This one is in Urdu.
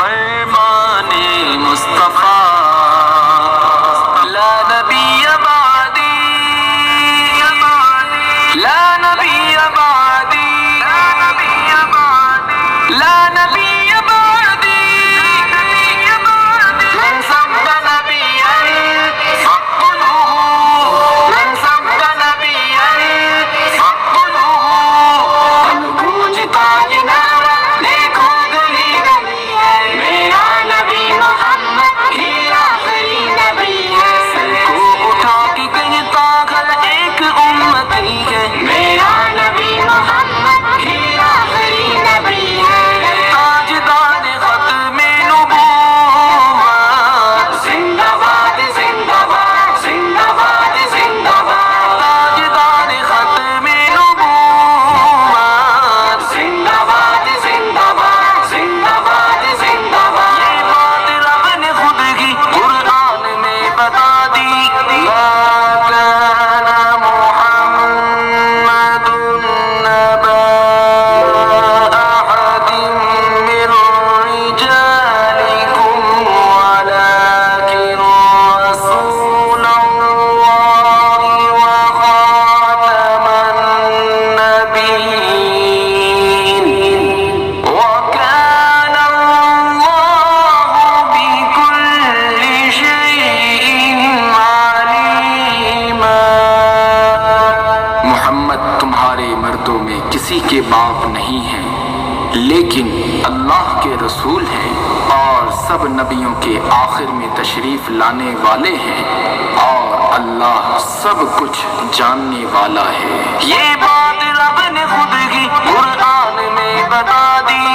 فرمانے مصطفیٰ لا نبی بعدی، لا نبی بعدی، لا نبی بعدی، من سب نبیا فاقتلوه، من سب نبیا فاقتلوه، گونجتا یہ نعرہ دیکھو گلی گلی ہے، میرا نبی محمد ہی آخری نبی ہے، سر کو اٹھا کے کہتا گھر ایک امتی ہے، میرا نبی محمد ہی آخری نبی ہے، تاجدار ختم نبوت زندہ باد زندہ باد زندہ باد زندہ باد، تاجدار ختم نبوت زندہ باد زندہ باد زندہ باد زندہ باد، یہ بات رب نے خود کی قرآن میں بتا دی، ما كان محمد نبا أحد من رجالكم ولكن رسول الله وخاتم النبيين وكان الله بكل شيء عليما۔ محمد تمہارے مردوں میں کسی کے باپ نہیں ہیں، لیکن اللہ کے رسول ہیں اور سب نبیوں کے آخر میں تشریف لانے والے ہیں، اور اللہ سب کچھ جاننے والا ہے۔ یہ بات رب نے خود کی قرآن میں بتا دی،